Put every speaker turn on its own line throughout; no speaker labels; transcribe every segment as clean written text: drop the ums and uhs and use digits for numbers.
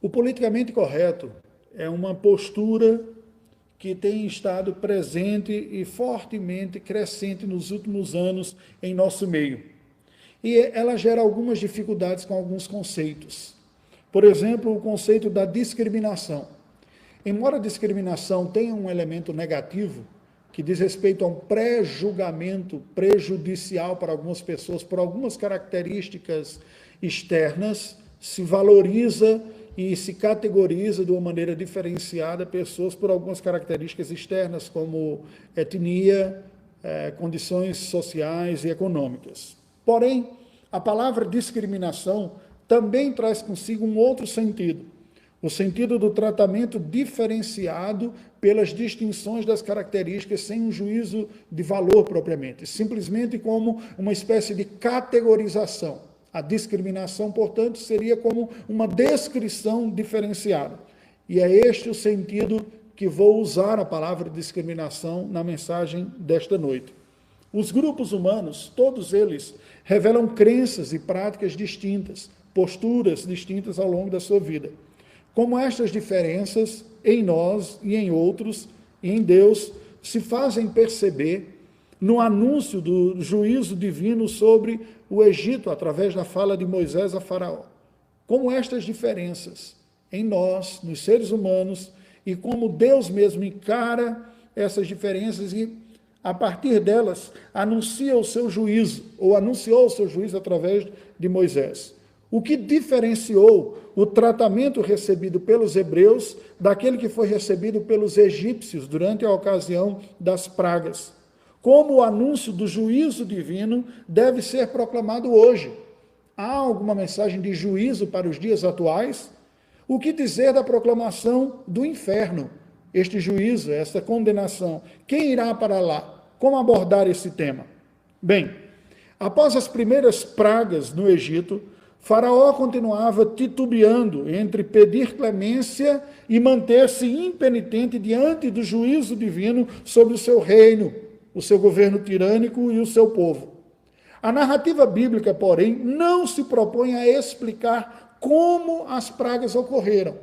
O politicamente correto é uma postura que tem estado presente e fortemente crescente nos últimos anos em nosso meio. E ela gera algumas dificuldades com alguns conceitos. Por exemplo, o conceito da discriminação. Embora a discriminação tenha um elemento negativo, que diz respeito a um pré-julgamento prejudicial para algumas pessoas, por algumas características externas, se valoriza e se categoriza de uma maneira diferenciada pessoas por algumas características externas, como etnia, condições sociais e econômicas. Porém, a palavra discriminação também traz consigo um outro sentido, o sentido do tratamento diferenciado pelas distinções das características sem um juízo de valor propriamente, simplesmente como uma espécie de categorização. A discriminação, portanto, seria como uma descrição diferenciada. E é este o sentido que vou usar a palavra discriminação na mensagem desta noite. Os grupos humanos, todos eles, revelam crenças e práticas distintas, posturas distintas ao longo da sua vida. Como estas diferenças em nós e em outros, e em Deus, se fazem perceber no anúncio do juízo divino sobre o Egito, através da fala de Moisés a Faraó. Como estas diferenças em nós, nos seres humanos, e como Deus mesmo encara essas diferenças e, a partir delas, anuncia o seu juízo, ou anunciou o seu juízo através de Moisés. O que diferenciou o tratamento recebido pelos hebreus daquele que foi recebido pelos egípcios durante a ocasião das pragas. Como o anúncio do juízo divino deve ser proclamado hoje. Há alguma mensagem de juízo para os dias atuais? O que dizer da proclamação do inferno? Este juízo, esta condenação, quem irá para lá? Como abordar esse tema? Bem, após as primeiras pragas no Egito, Faraó continuava titubeando entre pedir clemência e manter-se impenitente diante do juízo divino sobre o seu reino, o seu governo tirânico e o seu povo. A narrativa bíblica, porém, não se propõe a explicar como as pragas ocorreram.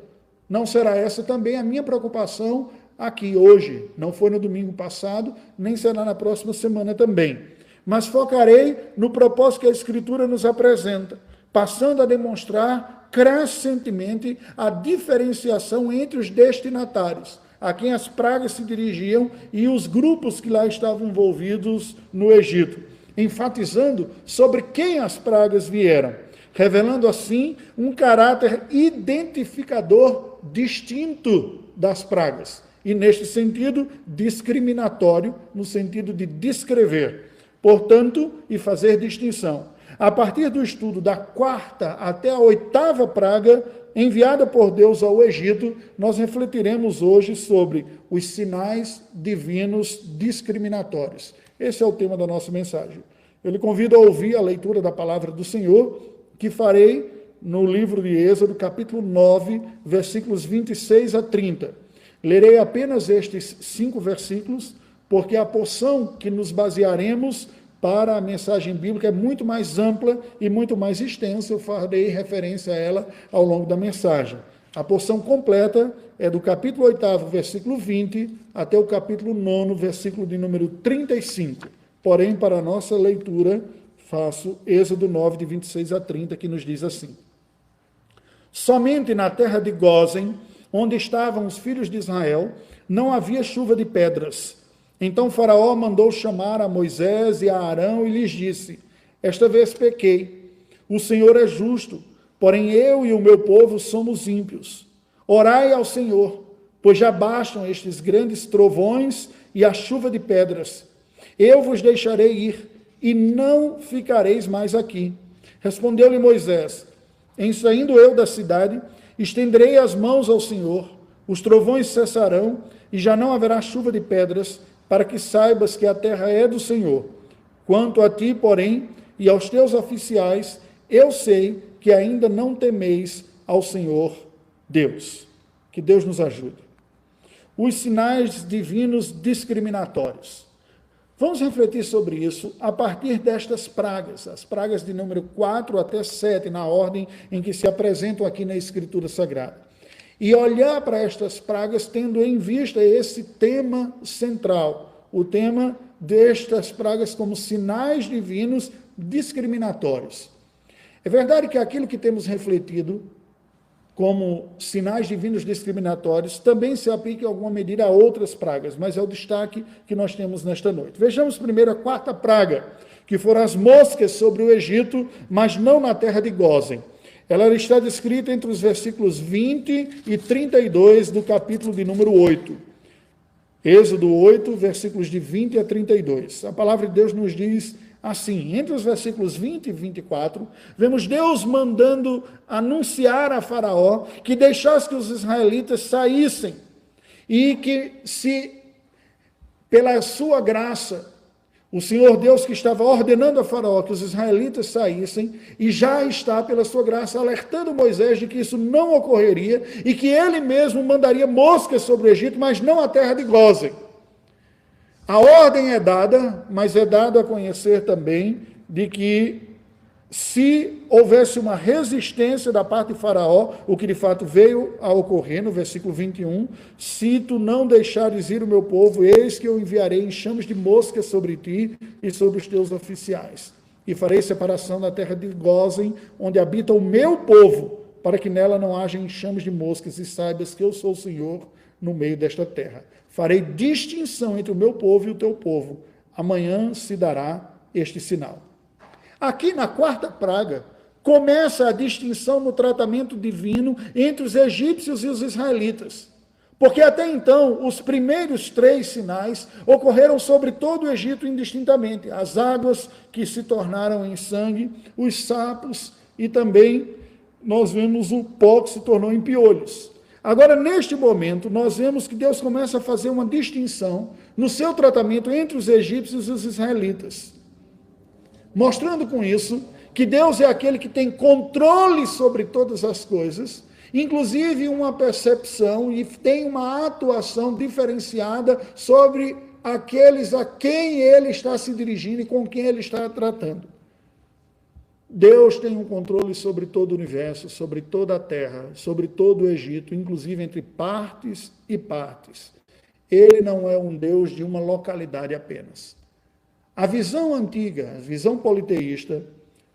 Não será essa também a minha preocupação aqui hoje. Não foi no domingo passado, nem será na próxima semana também. Mas focarei no propósito que a Escritura nos apresenta, passando a demonstrar crescentemente a diferenciação entre os destinatários, a quem as pragas se dirigiam e os grupos que lá estavam envolvidos no Egito, enfatizando sobre quem as pragas vieram, revelando assim um caráter identificador distinto das pragas, e neste sentido discriminatório, no sentido de descrever, portanto, e fazer distinção. A partir do estudo da 4ª até a 8ª praga, enviada por Deus ao Egito, nós refletiremos hoje sobre os sinais divinos discriminatórios. Esse é o tema da nossa mensagem. Eu lhe convido a ouvir a leitura da palavra do Senhor, que farei no livro de Êxodo, capítulo 9, versículos 26 a 30. Lerei apenas estes 5 versículos, porque a porção que nos basearemos para a mensagem bíblica é muito mais ampla e muito mais extensa, eu farei referência a ela ao longo da mensagem. A porção completa é do capítulo 8, versículo 20, até o capítulo 9, versículo de número 35. Porém, para a nossa leitura, faço Êxodo 9, de 26 a 30, que nos diz assim: Somente na terra de Gósen, onde estavam os filhos de Israel, não havia chuva de pedras. Então Faraó mandou chamar a Moisés e a Arão e lhes disse: Esta vez pequei. O Senhor é justo, porém eu e o meu povo somos ímpios. Orai ao Senhor, pois já bastam estes grandes trovões e a chuva de pedras. Eu vos deixarei ir, e não ficareis mais aqui. Respondeu-lhe Moisés: Em saindo eu da cidade, estenderei as mãos ao Senhor, os trovões cessarão, e já não haverá chuva de pedras, para que saibas que a terra é do Senhor. Quanto a ti, porém, e aos teus oficiais, eu sei que ainda não temeis ao Senhor Deus. Que Deus nos ajude. Os sinais divinos discriminatórios. Vamos refletir sobre isso a partir destas pragas, as pragas de número 4 até 7, na ordem em que se apresentam aqui na Escritura Sagrada. e olhar para estas pragas tendo em vista esse tema central, o tema destas pragas como sinais divinos discriminatórios. É verdade que aquilo que temos refletido como sinais divinos discriminatórios também se aplica em alguma medida a outras pragas, mas é o destaque que nós temos nesta noite. Vejamos primeiro a quarta praga, que foram as moscas sobre o Egito, mas não na terra de Gósen. Ela está descrita entre os versículos 20 e 32 do capítulo de número 8. Êxodo 8, versículos de 20 a 32. A palavra de Deus nos diz assim, entre os versículos 20 e 24, vemos Deus mandando anunciar a Faraó que deixasse que os israelitas saíssem e que se, pela sua graça, o Senhor Deus que estava ordenando a Faraó que os israelitas saíssem, e já está, pela sua graça, alertando Moisés de que isso não ocorreria e que ele mesmo mandaria moscas sobre o Egito, mas não a terra de Gósen. A ordem é dada, mas é dado a conhecer também de que se houvesse uma resistência da parte de Faraó, o que de fato veio a ocorrer no versículo 21, se tu não deixares ir o meu povo, eis que eu enviarei enxames de moscas sobre ti e sobre os teus oficiais. E farei separação da terra de Gósen, onde habita o meu povo, para que nela não haja enxames de moscas, e saibas que eu sou o Senhor no meio desta terra. Farei distinção entre o meu povo e o teu povo. Amanhã se dará este sinal. Aqui na quarta praga, começa a distinção no tratamento divino entre os egípcios e os israelitas. Porque até então, os primeiros 3 sinais ocorreram sobre todo o Egito indistintamente. As águas que se tornaram em sangue, os sapos e também nós vemos o pó que se tornou em piolhos. Agora, neste momento, nós vemos que Deus começa a fazer uma distinção no seu tratamento entre os egípcios e os israelitas. Mostrando com isso que Deus é aquele que tem controle sobre todas as coisas, inclusive uma percepção e tem uma atuação diferenciada sobre aqueles a quem ele está se dirigindo e com quem ele está tratando. Deus tem um controle sobre todo o universo, sobre toda a terra, sobre todo o Egito, inclusive entre partes e partes. Ele não é um Deus de uma localidade apenas. A visão antiga, a visão politeísta,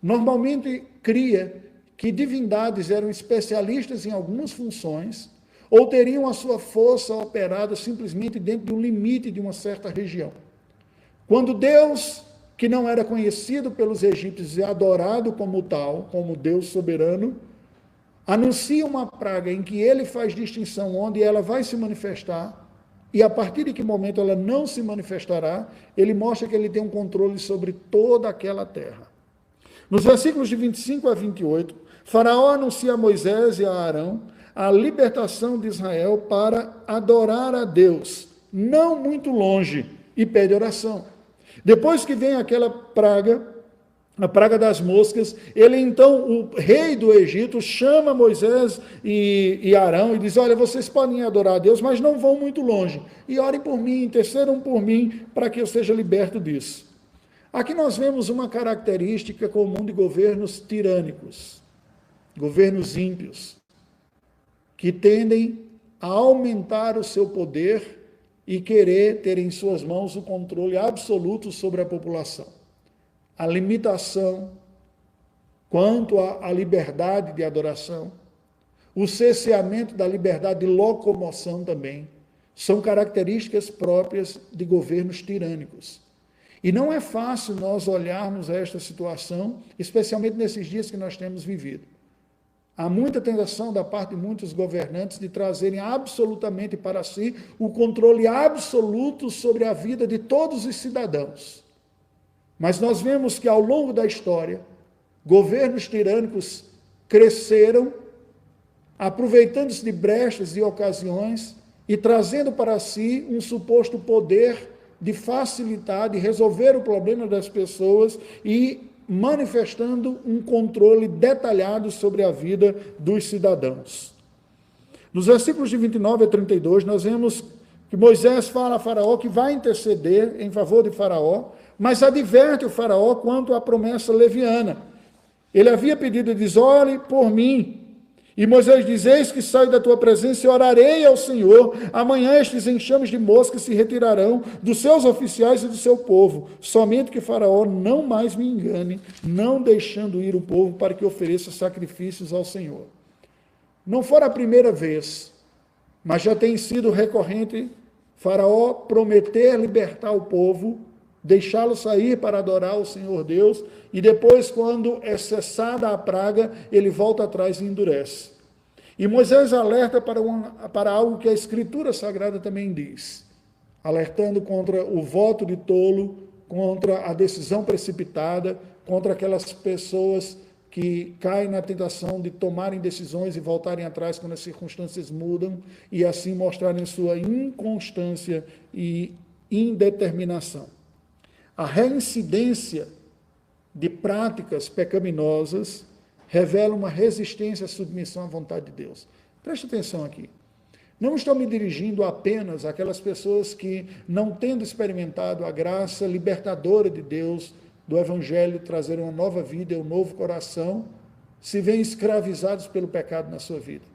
normalmente cria que divindades eram especialistas em algumas funções ou teriam a sua força operada simplesmente dentro do limite de uma certa região. Quando Deus, que não era conhecido pelos egípcios e adorado como tal, como Deus soberano, anuncia uma praga em que ele faz distinção onde ela vai se manifestar, e a partir de que momento ela não se manifestará, ele mostra que ele tem um controle sobre toda aquela terra. Nos versículos de 25 a 28, Faraó anuncia a Moisés e a Arão a libertação de Israel para adorar a Deus, não muito longe, e pede oração. Depois que vem aquela praga, a praga das moscas, ele então, o rei do Egito, chama Moisés e Arão e diz, olha, vocês podem adorar a Deus, mas não vão muito longe. E orem por mim, intercedam por mim, para que eu seja liberto disso. Aqui nós vemos uma característica comum de governos tirânicos, governos ímpios, que tendem a aumentar o seu poder e querer ter em suas mãos o controle absoluto sobre a população. A limitação quanto à liberdade de adoração, o cerceamento da liberdade de locomoção também, são características próprias de governos tirânicos. E não é fácil nós olharmos esta situação, especialmente nesses dias que nós temos vivido. Há muita tentação da parte de muitos governantes de trazerem absolutamente para si o controle absoluto sobre a vida de todos os cidadãos. Mas nós vemos que ao longo da história, governos tirânicos cresceram, aproveitando-se de brechas e ocasiões e trazendo para si um suposto poder de facilitar, de resolver o problema das pessoas e manifestando um controle detalhado sobre a vida dos cidadãos. Nos versículos de 29 a 32, nós vemos que Moisés fala a Faraó que vai interceder em favor de Faraó, mas adverte o Faraó quanto à promessa leviana. Ele havia pedido, diz, ore por mim, E Moisés diz: eis que saio da tua presença e orarei ao Senhor. Amanhã estes enxames de moscas se retirarão dos seus oficiais e do seu povo. Somente que Faraó não mais me engane, não deixando ir o povo para que ofereça sacrifícios ao Senhor. Não fora a primeira vez, mas já tem sido recorrente Faraó prometer libertar o povo, deixá-lo sair para adorar o Senhor Deus, e depois, quando é cessada a praga, ele volta atrás e endurece. E Moisés alerta para algo que a Escritura Sagrada também diz, alertando contra o voto de tolo, contra a decisão precipitada, contra aquelas pessoas que caem na tentação de tomarem decisões e voltarem atrás quando as circunstâncias mudam, e assim mostrarem sua inconstância e indeterminação. A reincidência de práticas pecaminosas revela uma resistência à submissão à vontade de Deus. Preste atenção aqui. Não estou me dirigindo apenas àquelas pessoas que, não tendo experimentado a graça libertadora de Deus, do Evangelho, trazer uma nova vida e um novo coração, se veem escravizados pelo pecado na sua vida.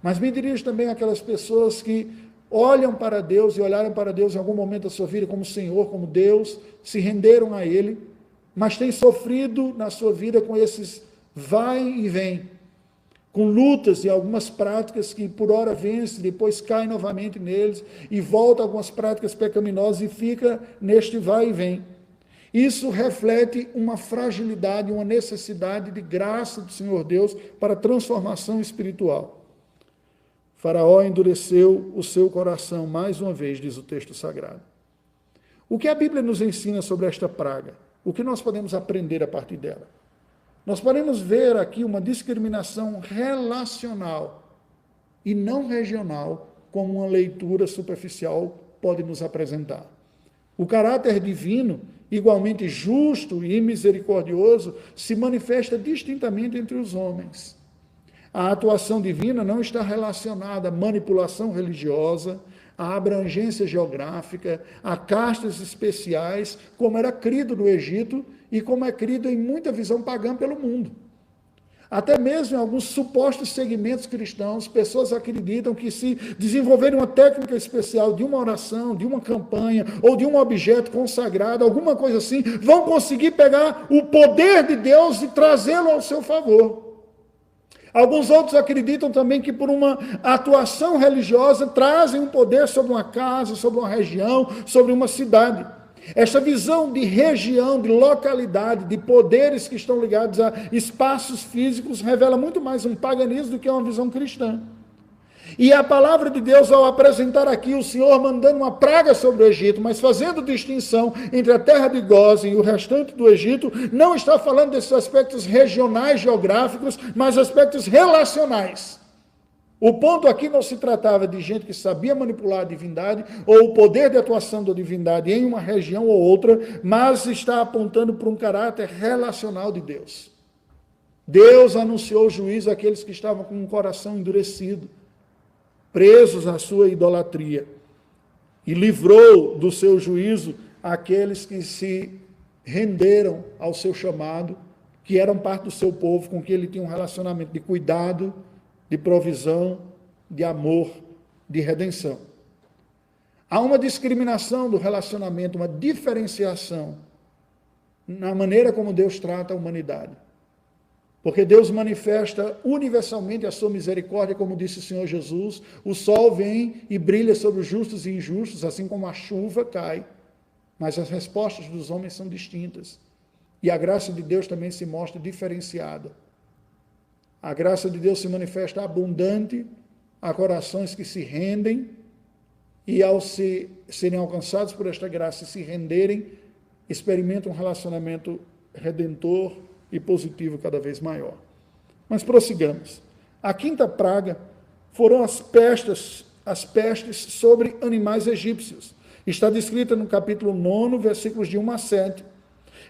Mas me dirijo também àquelas pessoas que olham para Deus e olharam para Deus em algum momento da sua vida como Senhor, como Deus, se renderam a Ele, mas têm sofrido na sua vida com esses vai e vem, com lutas e algumas práticas que por hora vence, depois cai novamente neles e volta a algumas práticas pecaminosas e fica neste vai e vem. Isso reflete uma fragilidade, uma necessidade de graça do Senhor Deus para transformação espiritual. Faraó endureceu o seu coração mais uma vez, diz o texto sagrado. O que a Bíblia nos ensina sobre esta praga? O que nós podemos aprender a partir dela? Nós podemos ver aqui uma discriminação relacional e não regional, como uma leitura superficial pode nos apresentar. O caráter divino, igualmente justo e misericordioso, se manifesta distintamente entre os homens. A atuação divina não está relacionada à manipulação religiosa, à abrangência geográfica, a castas especiais, como era crido no Egito e como é crido em muita visão pagã pelo mundo. Até mesmo em alguns supostos segmentos cristãos, pessoas acreditam que se desenvolverem uma técnica especial de uma oração, de uma campanha, ou de um objeto consagrado, alguma coisa assim, vão conseguir pegar o poder de Deus e trazê-lo ao seu favor. Alguns outros acreditam também que por uma atuação religiosa trazem um poder sobre uma casa, sobre uma região, sobre uma cidade. Esta visão de região, de localidade, de poderes que estão ligados a espaços físicos revela muito mais um paganismo do que uma visão cristã. E a palavra de Deus, ao apresentar aqui o Senhor mandando uma praga sobre o Egito, mas fazendo distinção entre a terra de Gósen e o restante do Egito, não está falando desses aspectos regionais, geográficos, mas aspectos relacionais. O ponto aqui não se tratava de gente que sabia manipular a divindade ou o poder de atuação da divindade em uma região ou outra, mas está apontando para um caráter relacional de Deus. Deus anunciou juízo àqueles que estavam com um coração endurecido, presos à sua idolatria, e livrou do seu juízo aqueles que se renderam ao seu chamado, que eram parte do seu povo, com quem ele tinha um relacionamento de cuidado, de provisão, de amor, de redenção. Há uma discriminação do relacionamento, uma diferenciação na maneira como Deus trata a humanidade. Porque Deus manifesta universalmente a sua misericórdia, como disse o Senhor Jesus, o sol vem e brilha sobre os justos e injustos, assim como a chuva cai, mas as respostas dos homens são distintas. E a graça de Deus também se mostra diferenciada. A graça de Deus se manifesta abundante a corações que se rendem e, ao serem alcançados por esta graça e se renderem, experimentam um relacionamento redentor e positivo cada vez maior. Mas prossigamos. A quinta praga foram as pestes sobre animais egípcios. Está descrita no capítulo 9, versículos de 1 a 7.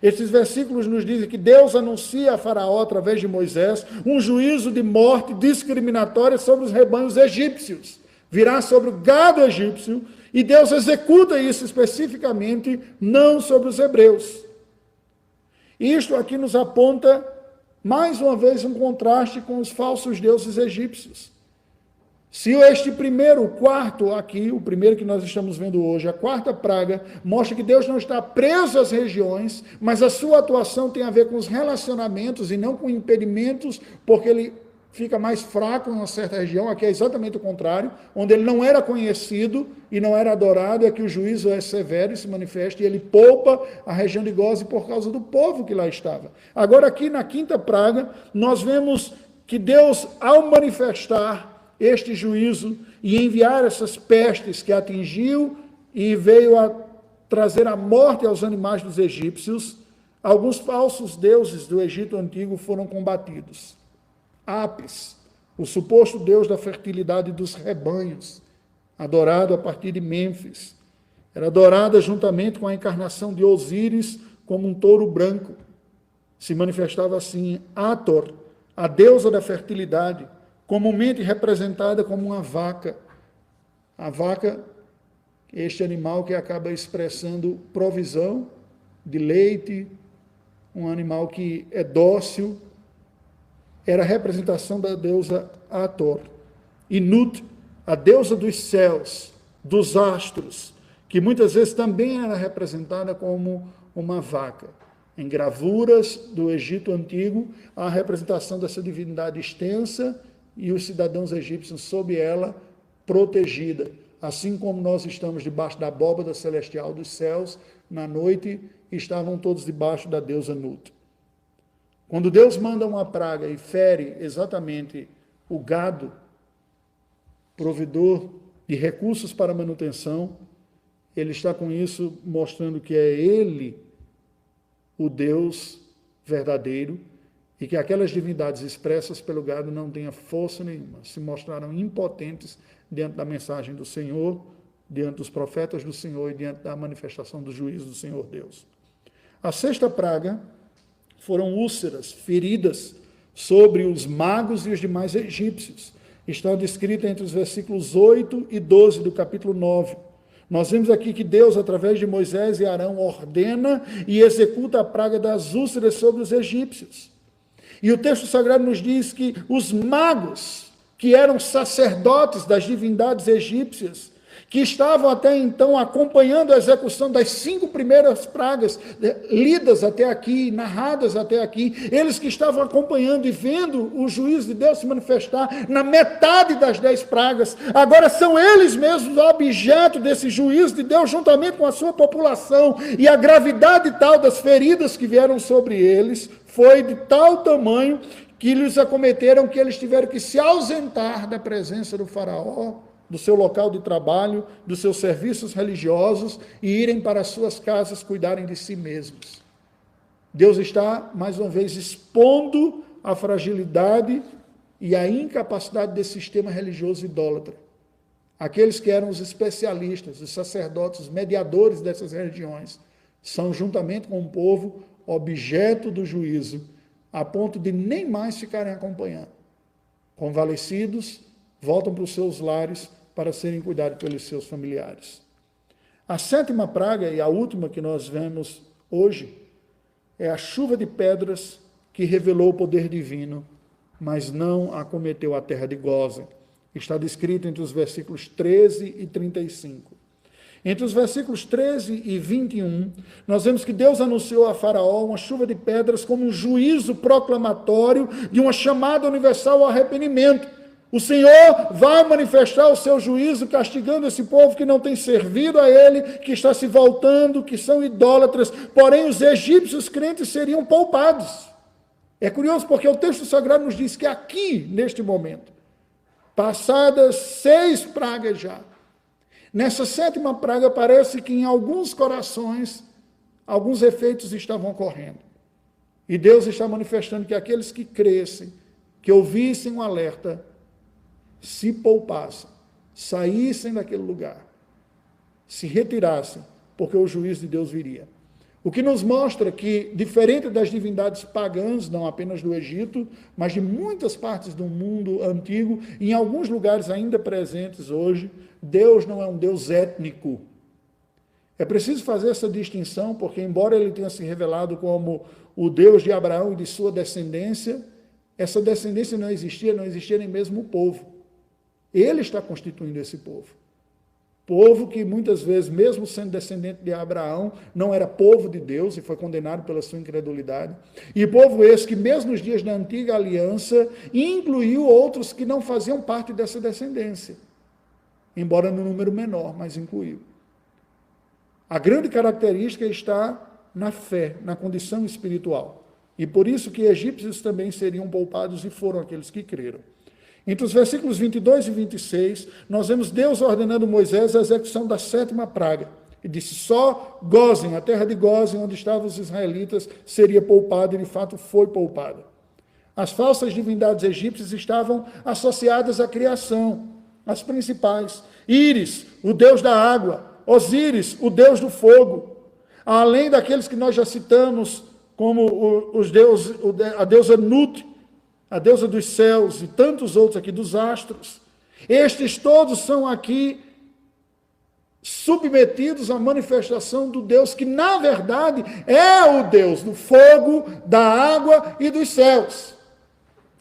Estes versículos nos dizem que Deus anuncia a Faraó, através de Moisés, um juízo de morte discriminatória sobre os rebanhos egípcios. Virá sobre o gado egípcio, e Deus executa isso especificamente, não sobre os hebreus. Isto aqui nos aponta Mais uma vez, um contraste com os falsos deuses egípcios. Se este primeiro, o quarto aqui, o primeiro que nós estamos vendo hoje, a quarta praga, mostra que Deus não está preso às regiões, mas a sua atuação tem a ver com os relacionamentos e não com impedimentos, porque ele fica mais fraco em uma certa região. Aqui é exatamente o contrário, onde ele não era conhecido e não era adorado, é que o juízo é severo e se manifesta, e ele poupa a região de Goze por causa do povo que lá estava. Agora aqui na quinta praga, nós vemos que Deus, ao manifestar este juízo e enviar essas pestes que atingiu e veio a trazer a morte aos animais dos egípcios, alguns falsos deuses do Egito Antigo foram combatidos. Apis, o suposto deus da fertilidade dos rebanhos, adorado a partir de Mênfis, era adorada juntamente com a encarnação de Osíris como um touro branco. Se manifestava assim. Hathor, a deusa da fertilidade, comumente representada como uma vaca. A vaca, este animal que acaba expressando provisão de leite, um animal que é dócil, era a representação da deusa Hathor. E Nut, a deusa dos céus, dos astros, que muitas vezes também era representada como uma vaca. Em gravuras do Egito Antigo, há a representação dessa divindade extensa e os cidadãos egípcios sob ela, protegida. Assim como nós estamos debaixo da abóbada celestial dos céus, na noite estavam todos debaixo da deusa Nut. Quando Deus manda uma praga e fere exatamente o gado, provedor de recursos para manutenção, ele está com isso mostrando que é ele o Deus verdadeiro, e que aquelas divindades expressas pelo gado não tenham força nenhuma, se mostraram impotentes diante da mensagem do Senhor, diante dos profetas do Senhor e diante da manifestação do juízo do Senhor Deus. A sexta praga foram úlceras, feridas sobre os magos e os demais egípcios. Está descrita entre os versículos 8 e 12 do capítulo 9. Nós vemos aqui que Deus, através de Moisés e Arão, ordena e executa a praga das úlceras sobre os egípcios. E o texto sagrado nos diz que os magos, que eram sacerdotes das divindades egípcias, que estavam até então acompanhando a execução das 5 primeiras pragas lidas até aqui, narradas até aqui, eles que estavam acompanhando e vendo o juízo de Deus se manifestar na metade das 10 pragas, agora são eles mesmos objeto desse juízo de Deus, juntamente com a sua população, e a gravidade tal das feridas que vieram sobre eles foi de tal tamanho que lhes acometeram que eles tiveram que se ausentar da presença do faraó, do seu local de trabalho, dos seus serviços religiosos e irem para as suas casas cuidarem de si mesmos. Deus está, mais uma vez, expondo a fragilidade e a incapacidade desse sistema religioso idólatra. Aqueles que eram os especialistas, os sacerdotes, os mediadores dessas religiões, são, juntamente com o povo, objeto do juízo, a ponto de nem mais ficarem acompanhando. Convalescidos, voltam para os seus lares para serem cuidados pelos seus familiares. A sétima praga, e a última que nós vemos hoje, é a chuva de pedras que revelou o poder divino, mas não acometeu a terra de Gozen. Está descrito entre os versículos 13 e 35. Entre os versículos 13 e 21, nós vemos que Deus anunciou a Faraó uma chuva de pedras como um juízo proclamatório de uma chamada universal ao arrependimento. O Senhor vai manifestar o seu juízo castigando esse povo que não tem servido a Ele, que está se voltando, que são idólatras, porém os egípcios crentes seriam poupados. É curioso porque o texto sagrado nos diz que aqui, neste momento, passadas 6 pragas já, nessa sétima praga parece que em alguns corações, alguns efeitos estavam ocorrendo. E Deus está manifestando que aqueles que crescem, que ouvissem um alerta, se poupassem, saíssem daquele lugar, se retirassem, porque o juízo de Deus viria. O que nos mostra que, diferente das divindades pagãs, não apenas do Egito, mas de muitas partes do mundo antigo, em alguns lugares ainda presentes hoje, Deus não é um Deus étnico. É preciso fazer essa distinção, porque embora ele tenha se revelado como o Deus de Abraão e de sua descendência, essa descendência não existia nem mesmo o povo. Ele está constituindo esse povo. Povo que muitas vezes, mesmo sendo descendente de Abraão, não era povo de Deus e foi condenado pela sua incredulidade. E povo esse que, mesmo nos dias da antiga aliança, incluiu outros que não faziam parte dessa descendência. Embora no número menor, mas incluiu. A grande característica está na fé, na condição espiritual. E por isso que egípcios também seriam poupados e foram aqueles que creram. Entre os versículos 22 e 26, nós vemos Deus ordenando Moisés a execução da 7ª praga. E disse, só Gósen, a terra de Gósen, onde estavam os israelitas, seria poupada, e de fato foi poupada. As falsas divindades egípcias estavam associadas à criação, as principais. Íris, o deus da água. Osíris, o deus do fogo. Além daqueles que nós já citamos, como a deusa Nut, a deusa dos céus e tantos outros aqui, dos astros. Estes todos são aqui submetidos à manifestação do Deus que, na verdade, é o Deus do fogo, da água e dos céus.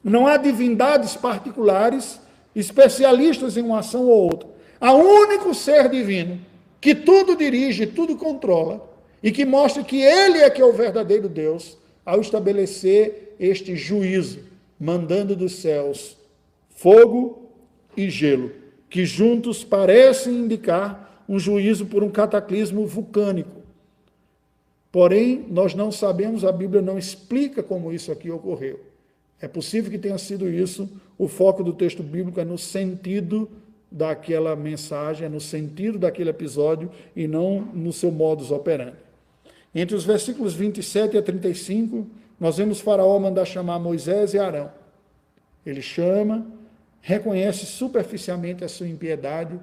Não há divindades particulares, especialistas em uma ação ou outra. Há um único ser divino, que tudo dirige, tudo controla, e que mostra que ele é que é o verdadeiro Deus, ao estabelecer este juízo, mandando dos céus fogo e gelo, que juntos parecem indicar um juízo por um cataclismo vulcânico. Porém, nós não sabemos, a Bíblia não explica como isso aqui ocorreu. É possível que tenha sido isso, o foco do texto bíblico é no sentido daquela mensagem, é no sentido daquele episódio e não no seu modus operandi. Entre os versículos 27 a 35, nós vemos Faraó mandar chamar Moisés e Arão. Ele chama, reconhece superficialmente a sua impiedade,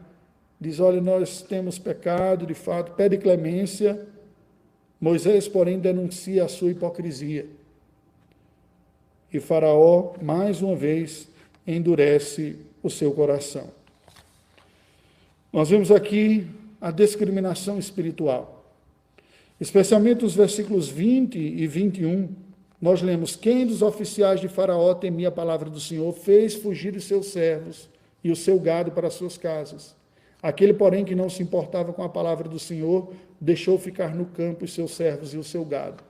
diz, olha, nós temos pecado, de fato, pede clemência. Moisés, porém, denuncia a sua hipocrisia. E Faraó, mais uma vez, endurece o seu coração. Nós vemos aqui a discriminação espiritual. Especialmente nos versículos 20 e 21, nós lemos, quem dos oficiais de Faraó temia a palavra do Senhor, fez fugir os seus servos e o seu gado para as suas casas. Aquele, porém, que não se importava com a palavra do Senhor, deixou ficar no campo os seus servos e o seu gado.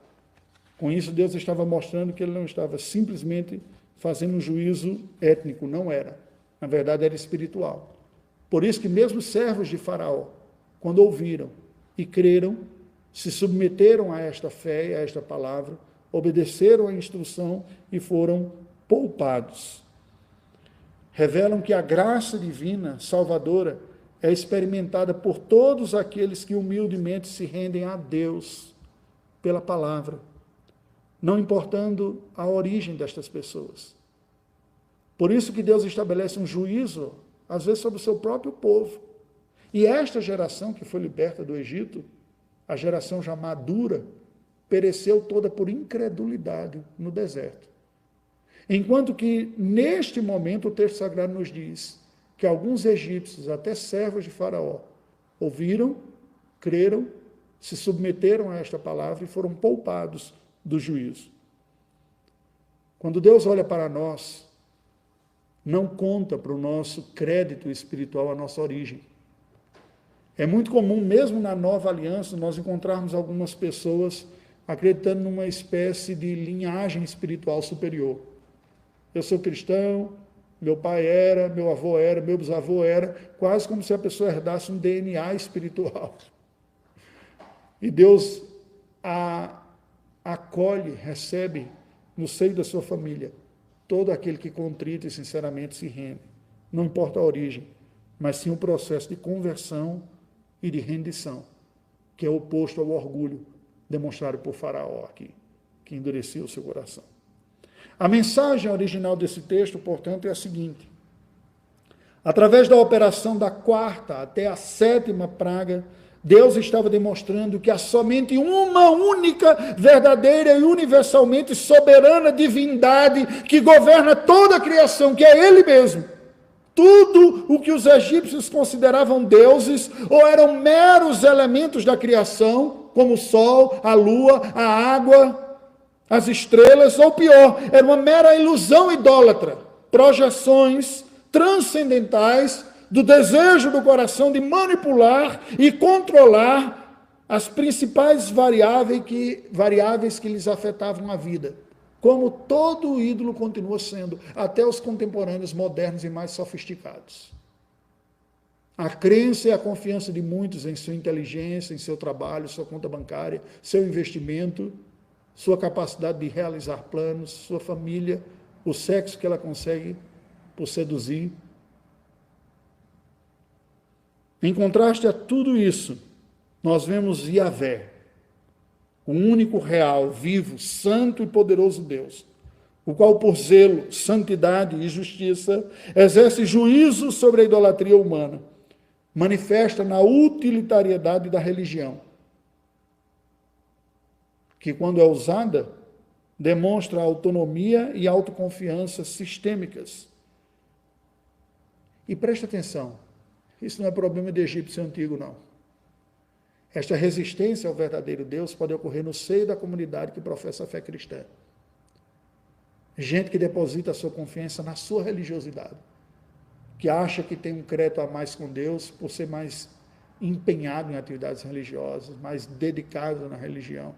Com isso, Deus estava mostrando que ele não estava simplesmente fazendo um juízo étnico, não era. Na verdade, era espiritual. Por isso que mesmo os servos de Faraó, quando ouviram e creram, se submeteram a esta fé e a esta palavra, obedeceram à instrução e foram poupados. Revelam que a graça divina, salvadora, é experimentada por todos aqueles que humildemente se rendem a Deus pela palavra, não importando a origem destas pessoas. Por isso que Deus estabelece um juízo, às vezes, sobre o seu próprio povo. E esta geração que foi liberta do Egito, a geração já madura, pereceu toda por incredulidade no deserto. Enquanto que, neste momento, o texto sagrado nos diz que alguns egípcios, até servos de Faraó, ouviram, creram, se submeteram a esta palavra e foram poupados do juízo. Quando Deus olha para nós, não conta para o nosso crédito espiritual a nossa origem. É muito comum, mesmo na nova aliança, nós encontrarmos algumas pessoas acreditando numa espécie de linhagem espiritual superior. Eu sou cristão, meu pai era, meu avô era, meu bisavô era, quase como se a pessoa herdasse um DNA espiritual. E Deus a acolhe, recebe no seio da sua família todo aquele que contrito e sinceramente se rende. Não importa a origem, mas sim o processo de conversão e de rendição, que é oposto ao orgulho demonstrado por Faraó aqui, que endureceu o seu coração. A mensagem original desse texto, portanto, é a seguinte: através da operação da 4ª até a 7ª praga, Deus estava demonstrando que há somente uma única, verdadeira e universalmente soberana divindade que governa toda a criação, que é Ele mesmo, tudo o que os egípcios consideravam deuses, ou eram meros elementos da criação, como o sol, a lua, a água, as estrelas, ou pior, era uma mera ilusão idólatra, projeções transcendentais do desejo do coração de manipular e controlar as principais variáveis que lhes afetavam a vida, como todo ídolo continua sendo, até os contemporâneos modernos e mais sofisticados. A crença e a confiança de muitos em sua inteligência, em seu trabalho, sua conta bancária, seu investimento, sua capacidade de realizar planos, sua família, o sexo que ela consegue por seduzir. Em contraste a tudo isso, nós vemos Yahvé, o único real, vivo, santo e poderoso Deus, o qual por zelo, santidade e justiça exerce juízo sobre a idolatria humana, manifesta na utilitariedade da religião, que quando é usada, demonstra autonomia e autoconfiança sistêmicas. E preste atenção, isso não é problema de egípcio antigo, não. Esta resistência ao verdadeiro Deus pode ocorrer no seio da comunidade que professa a fé cristã. Gente que deposita a sua confiança na sua religiosidade, que acha que tem um crédito a mais com Deus por ser mais empenhado em atividades religiosas, mais dedicado na religião,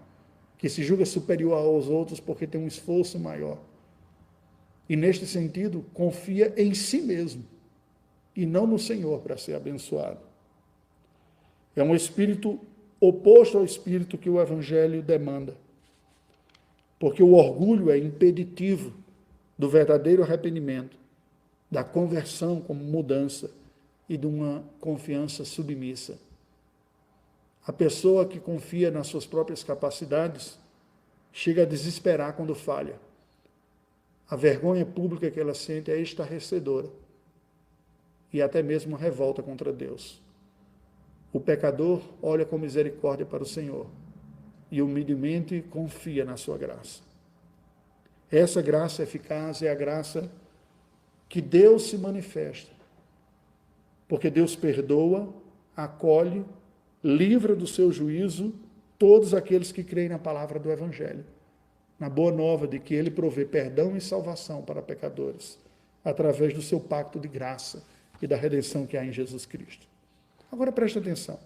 que se julga superior aos outros porque tem um esforço maior. E neste sentido, confia em si mesmo e não no Senhor para ser abençoado. É um espírito oposto ao espírito que o Evangelho demanda. Porque o orgulho é impeditivo do verdadeiro arrependimento, da conversão como mudança e de uma confiança submissa. A pessoa que confia nas suas próprias capacidades chega a desesperar quando falha. A vergonha pública que ela sente é estarrecedora e até mesmo revolta contra Deus. O pecador olha com misericórdia para o Senhor e humildemente confia na sua graça. Essa graça eficaz é a graça que Deus se manifesta, porque Deus perdoa, acolhe, livra do seu juízo todos aqueles que creem na palavra do Evangelho, na boa nova de que Ele provê perdão e salvação para pecadores, através do seu pacto de graça e da redenção que há em Jesus Cristo. Agora preste atenção.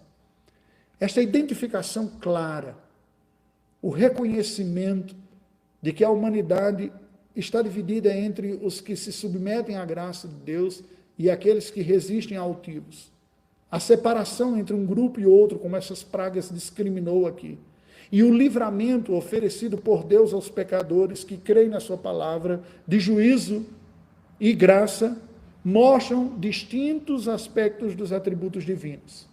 Esta identificação clara, o reconhecimento de que a humanidade está dividida entre os que se submetem à graça de Deus e aqueles que resistem a altivos. A separação entre um grupo e outro, como essas pragas discriminou aqui. E o livramento oferecido por Deus aos pecadores que creem na sua palavra, de juízo e graça, mostram distintos aspectos dos atributos divinos.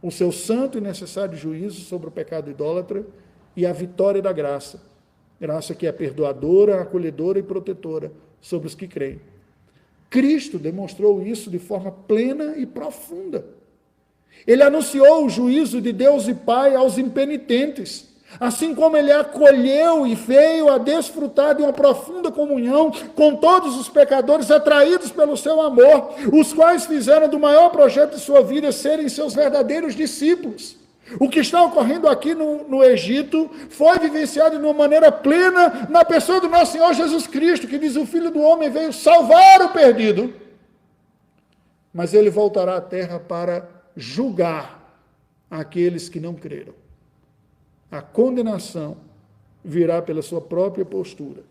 O seu santo e necessário juízo sobre o pecado idólatra e a vitória da graça. Graça que é perdoadora, acolhedora e protetora sobre os que creem. Cristo demonstrou isso de forma plena e profunda. Ele anunciou o juízo de Deus e Pai aos impenitentes, assim como ele acolheu e veio a desfrutar de uma profunda comunhão com todos os pecadores atraídos pelo seu amor, os quais fizeram do maior projeto de sua vida serem seus verdadeiros discípulos. O que está ocorrendo aqui no Egito foi vivenciado de uma maneira plena na pessoa do nosso Senhor Jesus Cristo, que diz: o Filho do Homem veio salvar o perdido, mas ele voltará à terra para julgar aqueles que não creram. A condenação virá pela sua própria postura.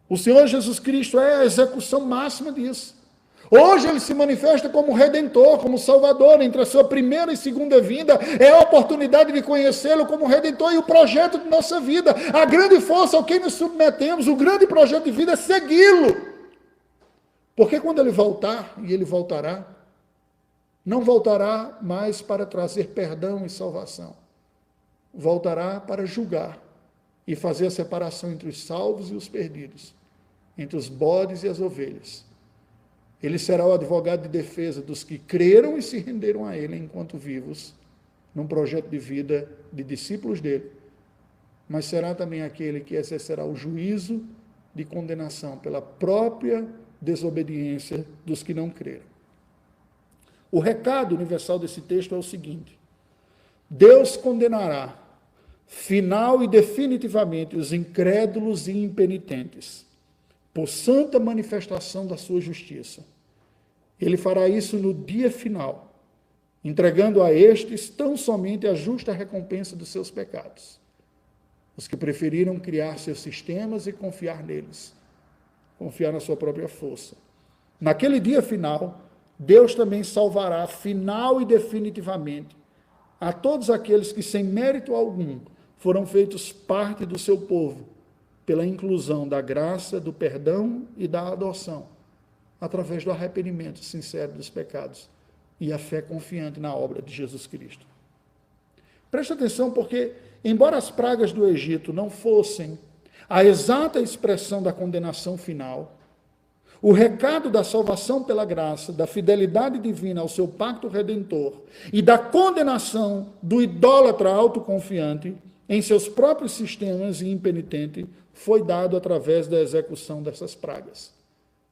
O Senhor Jesus Cristo é a execução máxima disso. Hoje ele se manifesta como Redentor, como Salvador. Entre a sua primeira e segunda vinda é a oportunidade de conhecê-lo como Redentor e o projeto de nossa vida. A grande força ao que nos submetemos, o grande projeto de vida é segui-lo. Porque quando ele voltar, e ele voltará, não voltará mais para trazer perdão e salvação. Voltará para julgar e fazer a separação entre os salvos e os perdidos, entre os bodes e as ovelhas. Ele será o advogado de defesa dos que creram e se renderam a ele enquanto vivos, num projeto de vida de discípulos dele, mas será também aquele que exercerá o juízo de condenação pela própria desobediência dos que não creram. O recado universal desse texto é o seguinte: Deus condenará final e definitivamente os incrédulos e impenitentes, por santa manifestação da sua justiça. Ele fará isso no dia final, entregando a estes tão somente a justa recompensa dos seus pecados. Os que preferiram criar seus sistemas e confiar neles, confiar na sua própria força. Naquele dia final, Deus também salvará final e definitivamente a todos aqueles que, sem mérito algum, foram feitos parte do seu povo, pela inclusão da graça, do perdão e da adoção, através do arrependimento sincero dos pecados e a fé confiante na obra de Jesus Cristo. Preste atenção, porque, embora as pragas do Egito não fossem a exata expressão da condenação final, o recado da salvação pela graça, da fidelidade divina ao seu pacto redentor e da condenação do idólatra autoconfiante em seus próprios sistemas e impenitente foi dado através da execução dessas pragas.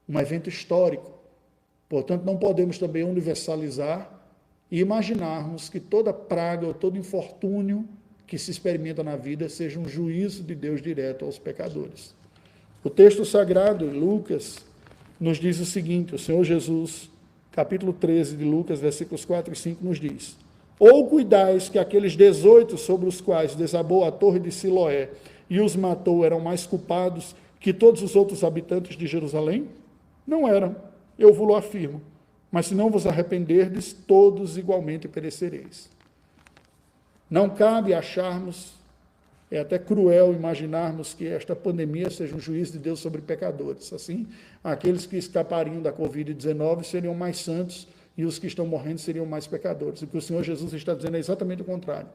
Um evento histórico. Portanto, não podemos também universalizar e imaginarmos que toda praga ou todo infortúnio que se experimenta na vida seja um juízo de Deus direto aos pecadores. O texto sagrado, Lucas, nos diz o seguinte: o Senhor Jesus, capítulo 13 de Lucas, versículos 4 e 5, nos diz: ou cuidais que aqueles 18 sobre os quais desabou a torre de Siloé e os matou eram mais culpados que todos os outros habitantes de Jerusalém? Não eram, eu vos afirmo. Mas se não vos arrependerdes, todos igualmente perecereis. Não cabe acharmos, é até cruel imaginarmos que esta pandemia seja um juízo de Deus sobre pecadores. Assim, aqueles que escapariam da Covid-19 seriam mais santos e os que estão morrendo seriam mais pecadores. O que o Senhor Jesus está dizendo é exatamente o contrário.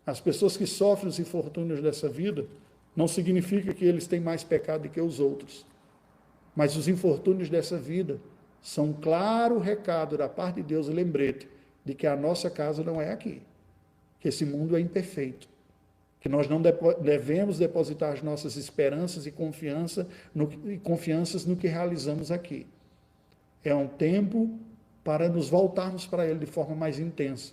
As pessoas que sofrem os infortúnios dessa vida não significa que eles têm mais pecado do que os outros. Mas os infortúnios dessa vida são um claro recado da parte de Deus e lembrete de que a nossa casa não é aqui, que esse mundo é imperfeito, que nós não devemos depositar as nossas esperanças e confianças no que realizamos aqui. É um tempo para nos voltarmos para Ele de forma mais intensa.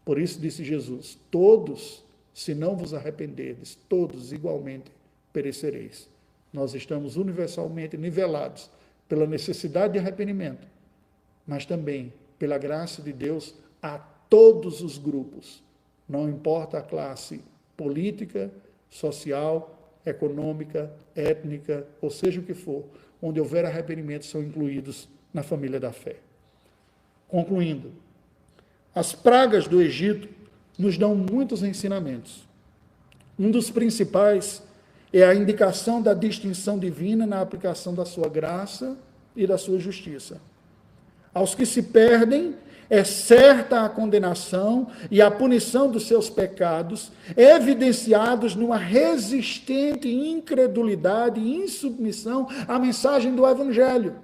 Por isso disse Jesus: todos, se não vos arrependerdes, todos igualmente perecereis. Nós estamos universalmente nivelados pela necessidade de arrependimento, mas também pela graça de Deus a todos os grupos, não importa a classe política, social, econômica, étnica, ou seja o que for, onde houver arrependimento, são incluídos na família da fé. Concluindo, as pragas do Egito nos dão muitos ensinamentos. Um dos principais é a indicação da distinção divina na aplicação da sua graça e da sua justiça. Aos que se perdem, é certa a condenação e a punição dos seus pecados, evidenciados numa resistente incredulidade e insubmissão à mensagem do Evangelho.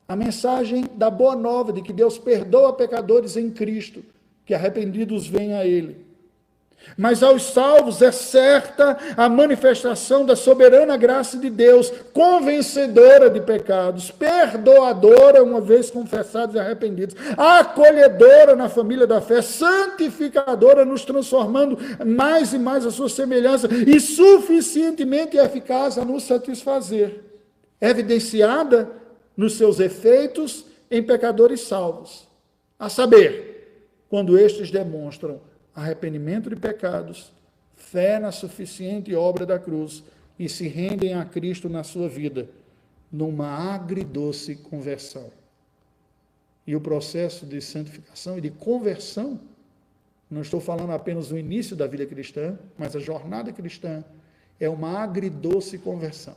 A mensagem da boa nova de que Deus perdoa pecadores em Cristo, que arrependidos vêm a Ele. Mas aos salvos é certa a manifestação da soberana graça de Deus, convencedora de pecados, perdoadora uma vez confessados e arrependidos, acolhedora na família da fé, santificadora, nos transformando mais e mais à sua semelhança e suficientemente eficaz a nos satisfazer, evidenciada nos seus efeitos em pecadores salvos, a saber, quando estes demonstram arrependimento de pecados, fé na suficiente obra da cruz e se rendem a Cristo na sua vida, numa agridoce conversão. E o processo de santificação e de conversão, não estou falando apenas do início da vida cristã, mas a jornada cristã é uma agridoce conversão.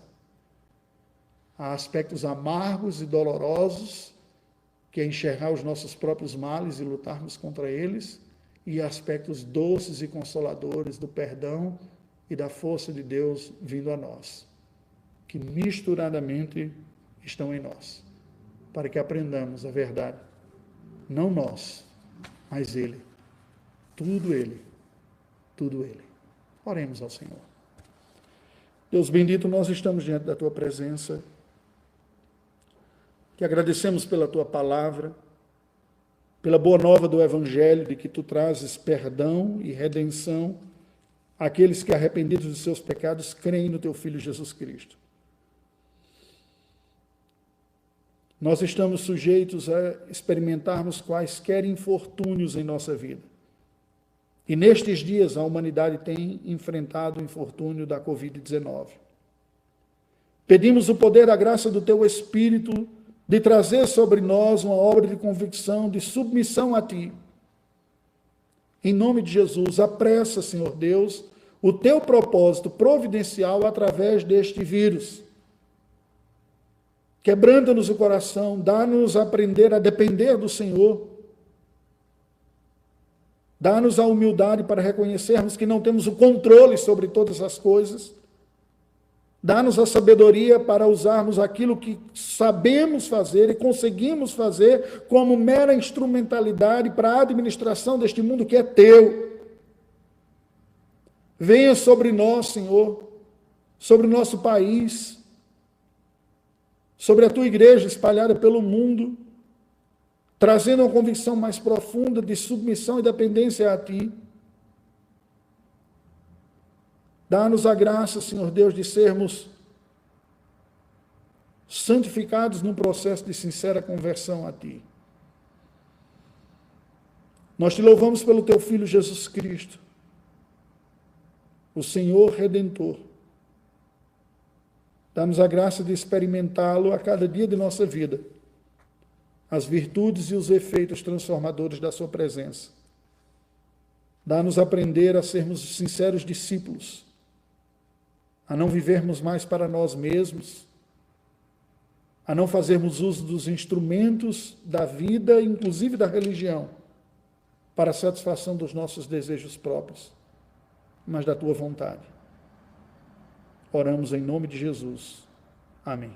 Há aspectos amargos e dolorosos, que é enxergar os nossos próprios males e lutarmos contra eles, e aspectos doces e consoladores do perdão e da força de Deus vindo a nós, que misturadamente estão em nós, para que aprendamos a verdade. Não nós, mas Ele. Tudo Ele. Tudo Ele. Oremos ao Senhor. Deus bendito, nós estamos diante da Tua presença, que agradecemos pela Tua palavra, pela boa nova do Evangelho, de que tu trazes perdão e redenção àqueles que, arrependidos de seus pecados, creem no teu Filho Jesus Cristo. Nós estamos sujeitos a experimentarmos quaisquer infortúnios em nossa vida. E nestes dias a humanidade tem enfrentado o infortúnio da Covid-19. Pedimos o poder, a graça do teu Espírito, de trazer sobre nós uma obra de convicção, de submissão a ti. Em nome de Jesus, apressa, Senhor Deus, o teu propósito providencial através deste vírus. Quebranta-nos o coração, dá-nos a aprender a depender do Senhor. Dá-nos a humildade para reconhecermos que não temos o controle sobre todas as coisas. Dá-nos a sabedoria para usarmos aquilo que sabemos fazer e conseguimos fazer como mera instrumentalidade para a administração deste mundo que é teu. Venha sobre nós, Senhor, sobre o nosso país, sobre a tua igreja espalhada pelo mundo, trazendo uma convicção mais profunda de submissão e dependência a ti. Dá-nos a graça, Senhor Deus, de sermos santificados num processo de sincera conversão a ti. Nós te louvamos pelo teu Filho Jesus Cristo, o Senhor Redentor. Dá-nos a graça de experimentá-lo a cada dia de nossa vida, as virtudes e os efeitos transformadores da sua presença. Dá-nos a aprender a sermos sinceros discípulos, a não vivermos mais para nós mesmos, a não fazermos uso dos instrumentos da vida, inclusive da religião, para a satisfação dos nossos desejos próprios, mas da tua vontade. Oramos em nome de Jesus. Amém.